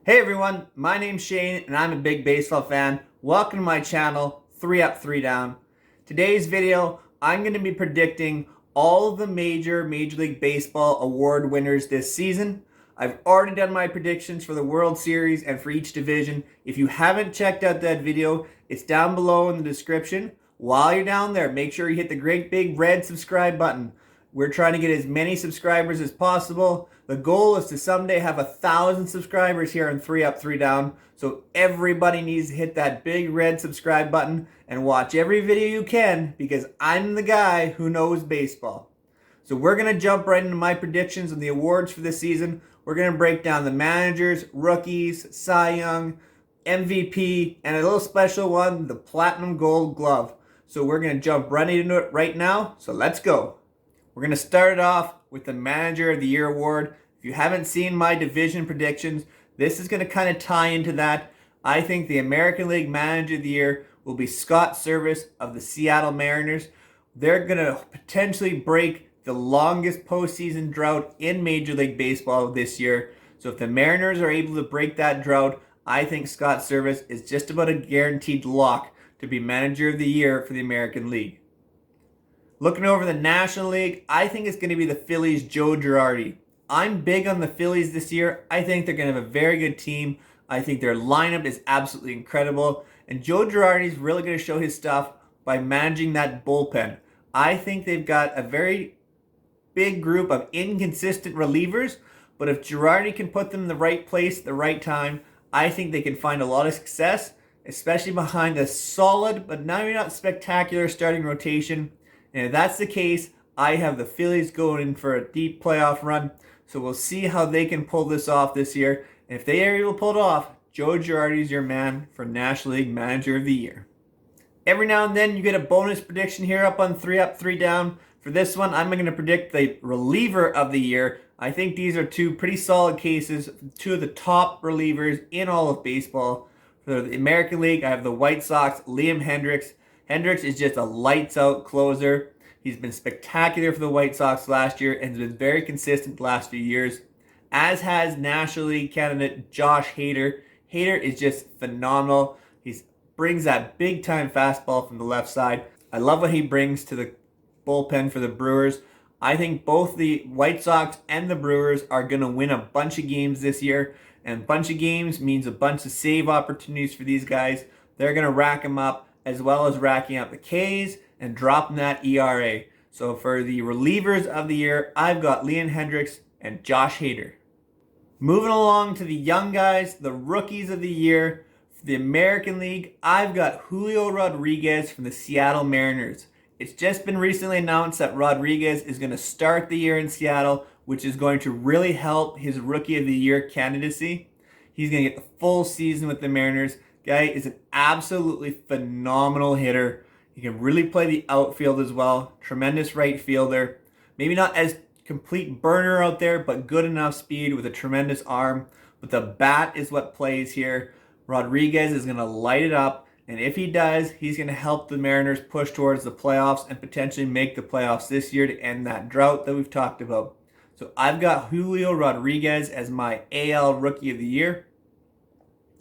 Hey everyone, my name's Shane and I'm a big baseball fan. Welcome to my channel, 3 Up, 3 Down. Today's video, I'm going to be predicting all of the Major League Baseball award winners this season. I've already done my predictions for the World Series and for each division. If you haven't checked out that video, it's down below in the description. While you're down there, make sure you hit the great big red subscribe button. We're trying to get as many subscribers as possible. The goal is to someday have 1,000 subscribers here on 3 Up, 3 Down. So everybody needs to hit that big red subscribe button and watch every video you can because I'm the guy who knows baseball. So we're going to jump right into my predictions on the awards for this season. We're going to break down the managers, rookies, Cy Young, MVP, and a little special one, the Platinum Gold Glove. So we're going to jump right into it right now. So let's go. We're going to start it off with the Manager of the Year award. If you haven't seen my division predictions, this is going to kind of tie into that. I think the American League Manager of the Year will be Scott Servais of the Seattle Mariners. They're going to potentially break the longest postseason drought in Major League Baseball this year. So if the Mariners are able to break that drought, I think Scott Servais is just about a guaranteed lock to be Manager of the Year for the American League. Looking over the National League, I think it's going to be the Phillies' Joe Girardi. I'm big on the Phillies this year. I think they're going to have a very good team. I think their lineup is absolutely incredible. And Joe Girardi is really going to show his stuff by managing that bullpen. I think they've got a very big group of inconsistent relievers, but if Girardi can put them in the right place at the right time, I think they can find a lot of success, especially behind a solid but maybe not spectacular starting rotation. And if that's the case, I have the Phillies going in for a deep playoff run. So we'll see how they can pull this off this year. And if they are able to pull it off, Joe Girardi is your man for National League Manager of the Year. Every now and then you get a bonus prediction here up on 3 Up, 3 Down. For this one, I'm going to predict the reliever of the year. I think these are two pretty solid cases, two of the top relievers in all of baseball. For the American League, I have the White Sox, Liam Hendriks. Hendriks is just a lights-out closer. He's been spectacular for the White Sox last year and has been very consistent the last few years, as has National League candidate Josh Hader. Hader is just phenomenal. He brings that big-time fastball from the left side. I love what he brings to the bullpen for the Brewers. I think both the White Sox and the Brewers are going to win a bunch of games this year, and a bunch of games means a bunch of save opportunities for these guys. They're going to rack them up, as well as racking up the Ks and dropping that ERA. So for the relievers of the year, I've got Liam Hendriks and Josh Hader. Moving along to the young guys, the rookies of the year. For the American League, I've got Julio Rodriguez from the Seattle Mariners. It's just been recently announced that Rodriguez is going to start the year in Seattle, which is going to really help his Rookie of the Year candidacy. He's going to get the full season with the Mariners. Guy is an absolutely phenomenal hitter. He can really play the outfield as well. Tremendous right fielder. Maybe not as complete burner out there, but good enough speed with a tremendous arm. But the bat is what plays here. Rodriguez is going to light it up. And if he does, he's going to help the Mariners push towards the playoffs and potentially make the playoffs this year to end that drought that we've talked about. So I've got Julio Rodriguez as my AL Rookie of the Year.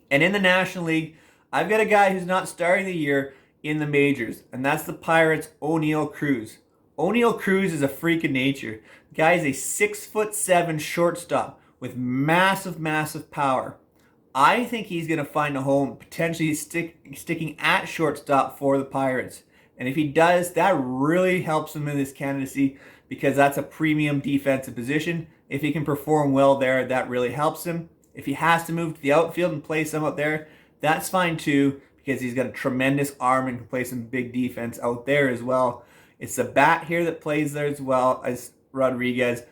And in the National League, I've got a guy who's not starting the year in the majors, and that's the Pirates' Oneil Cruz. Oneil Cruz is a freak of nature. The guy is a 6'7" shortstop with massive power. I think he's going to find a home, potentially sticking at shortstop for the Pirates. And if he does, that really helps him in his candidacy because that's a premium defensive position. If he can perform well there, that really helps him. If he has to move to the outfield and play some out there, that's fine too, because he's got a tremendous arm and can play some big defense out there as well. It's the bat here that plays there as well as Rodriguez.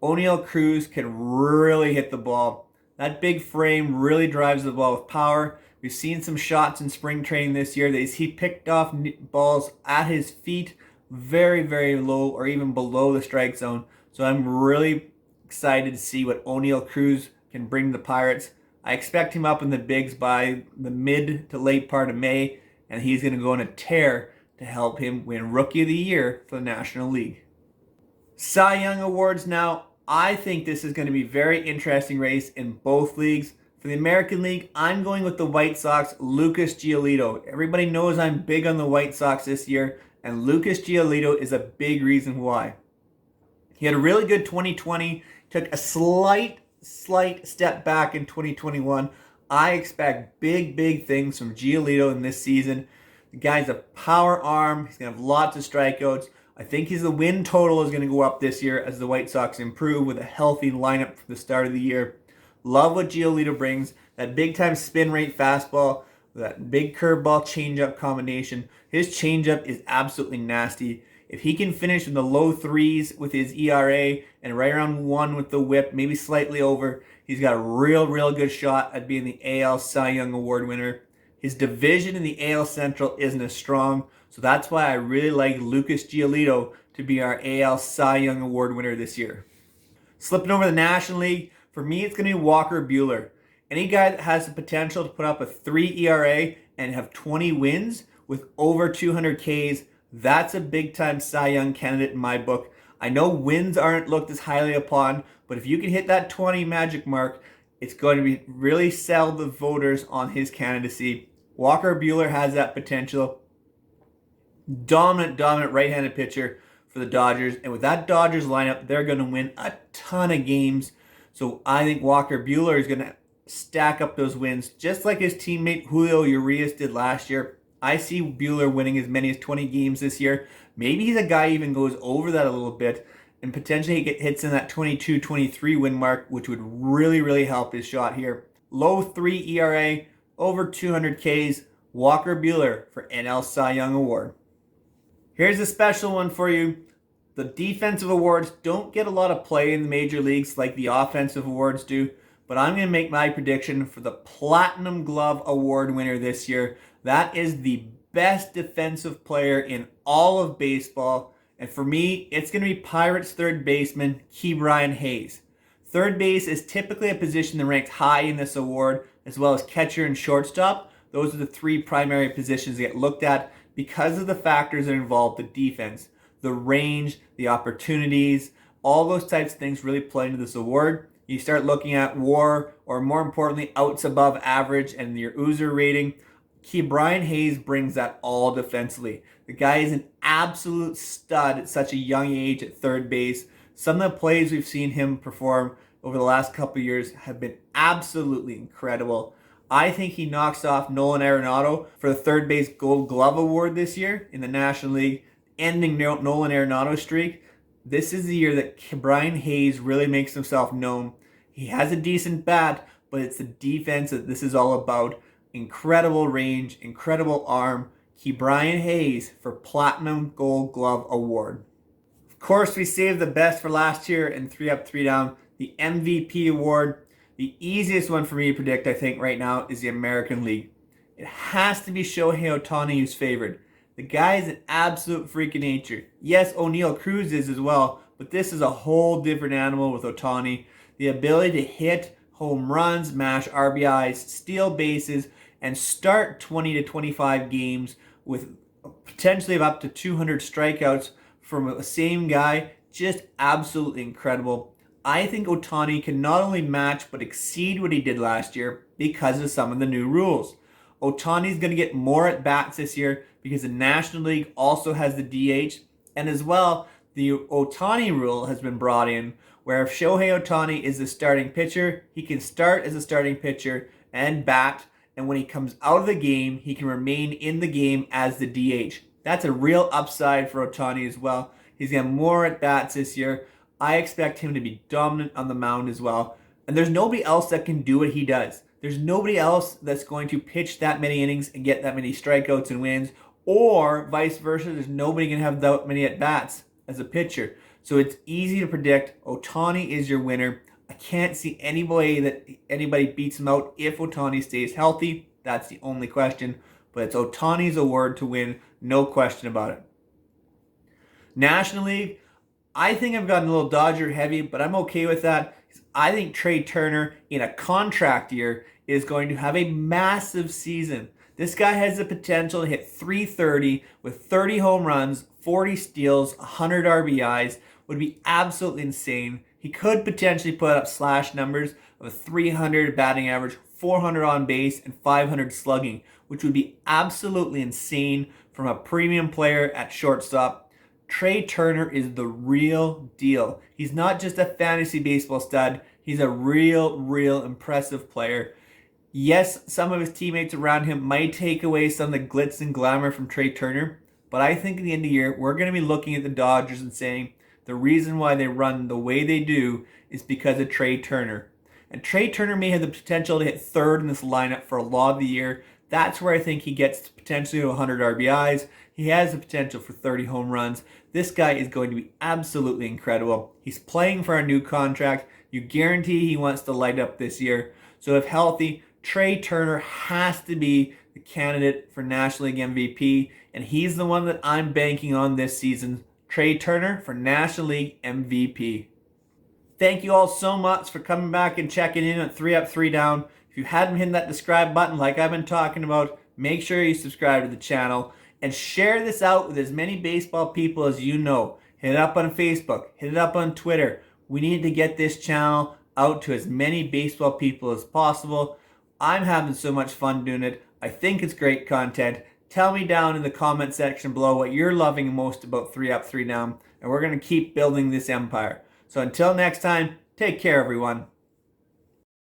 Oneil Cruz can really hit the ball. That big frame really drives the ball with power. We've seen some shots in spring training this year that he picked off balls at his feet very low or even below the strike zone. So I'm really excited to see what Oneil Cruz can bring the Pirates. I expect him up in the bigs by the mid to late part of May, and he's going to go on a tear to help him win Rookie of the Year for the National League. Cy Young Awards now. I think this is going to be a very interesting race in both leagues. For the American League, I'm going with the White Sox, Lucas Giolito. Everybody knows I'm big on the White Sox this year, and Lucas Giolito is a big reason why. He had a really good 2020, took a slight step back in 2021. I expect big things from Giolito in this season. The guy's a power arm. He's going to have lots of strikeouts. I think the win total is going to go up this year as the White Sox improve with a healthy lineup for the start of the year. Love what Giolito brings. That big-time spin rate fastball, that big curveball changeup combination. His changeup is absolutely nasty. If he can finish in the low threes with his ERA and right around 1 with the whip, maybe slightly over, he's got a real good shot at being the AL Cy Young Award winner. His division in the AL Central isn't as strong, so that's why I really like Lucas Giolito to be our AL Cy Young Award winner this year. Slipping over the National League, for me it's going to be Walker Buehler. Any guy that has the potential to put up a 3 ERA and have 20 wins with over 200 Ks, that's a big-time Cy Young candidate in my book. I know wins aren't looked as highly upon, but if you can hit that 20 magic mark, it's going to be really sell the voters on his candidacy. Walker Buehler has that potential. Dominant right-handed pitcher for the Dodgers. And with that Dodgers lineup, they're going to win a ton of games. So I think Walker Buehler is going to stack up those wins just like his teammate Julio Urias did last year. I see Buehler winning as many as 20 games this year. Maybe he's a guy even goes over that a little bit and potentially hits in that 22-23 win mark, which would really help his shot here. Low 3 ERA, over 200 Ks, Walker Buehler for NL Cy Young Award. Here's a special one for you. The defensive awards don't get a lot of play in the major leagues like the offensive awards do, but I'm going to make my prediction for the Platinum Glove Award winner this year. That is the best defensive player in all of baseball. And for me, it's going to be Pirates third baseman Ke'Bryan Hayes. Third base is typically a position that ranks high in this award, as well as catcher and shortstop. Those are the 3 primary positions that get looked at because of the factors that involve the defense. The range, the opportunities, all those types of things really play into this award. You start looking at WAR, or more importantly, outs above average and your User rating. Ke'Bryan Hayes brings that all defensively. The guy is an absolute stud at such a young age at third base. Some of the plays we've seen him perform over the last couple of years have been absolutely incredible. I think he knocks off Nolan Arenado for the third base Gold Glove Award this year in the National League, ending Nolan Arenado's streak. This is the year that Ke'Bryan Hayes really makes himself known. He has a decent bat, but it's the defense that this is all about. Incredible range, incredible arm. Ke'Bryan Hayes for Platinum Gold Glove Award. Of course, we saved the best for last year in 3 Up, 3 Down, the MVP Award. The easiest one for me to predict, I think, right now is the American League. It has to be Shohei Ohtani who's favored. The guy is an absolute freak of nature. Yes, O'Neal Cruz is as well, but this is a whole different animal with Ohtani. The ability to hit home runs, mash RBIs, steal bases, and start 20 to 25 games with potentially of up to 200 strikeouts from the same guy, just absolutely incredible. I think Ohtani can not only match but exceed what he did last year because of some of the new rules. Ohtani's going to get more at bats this year because the National League also has the DH, and as well, the Ohtani rule has been brought in where if Shohei Ohtani is the starting pitcher, he can start as a starting pitcher and bat, and when he comes out of the game, he can remain in the game as the DH. That's a real upside for Ohtani as well. He's got more at bats this year. I expect him to be dominant on the mound as well. And there's nobody else that can do what he does. There's nobody else that's going to pitch that many innings and get that many strikeouts and wins, or vice versa. There's nobody going to have that many at bats as a pitcher. So it's easy to predict. Ohtani is your winner. I can't see any way that anybody beats him out if Ohtani stays healthy. That's the only question. But it's Ohtani's award to win, no question about it. National League, I think I've gotten a little Dodger heavy, but I'm okay with that. I think Trey Turner in a contract year is going to have a massive season. This guy has the potential to hit 330 with 30 home runs, 40 steals, 100 RBIs. Would be absolutely insane. He could potentially put up slash numbers of a 300 batting average, 400 on base, and 500 slugging, which would be absolutely insane from a premium player at shortstop. Trea Turner is the real deal. He's not just a fantasy baseball stud, he's a real impressive player. Yes, some of his teammates around him might take away some of the glitz and glamour from Trea Turner, but I think at the end of the year, we're going to be looking at the Dodgers and saying the reason why they run the way they do is because of Trea Turner. And Trea Turner may have the potential to hit third in this lineup for a lot of the year. That's where I think he gets potentially to 100 RBIs. He has the potential for 30 home runs. This guy is going to be absolutely incredible. He's playing for a new contract. You guarantee he wants to light up this year. So if healthy, Trea Turner has to be the candidate for National League MVP, and he's the one that I'm banking on this season. Trea Turner for National League MVP. Thank you all so much for coming back and checking in at 3 Up, 3 Down. If you hadn't hit that subscribe button like I've been talking about, make sure you subscribe to the channel and share this out with as many baseball people as you know. Hit it up on Facebook, hit it up on Twitter. We need to get this channel out to as many baseball people as possible. I'm having so much fun doing it. I think it's great content. Tell me down in the comment section below what you're loving most about 3 Up, 3 Down, and we're going to keep building this empire. So until next time, take care, everyone.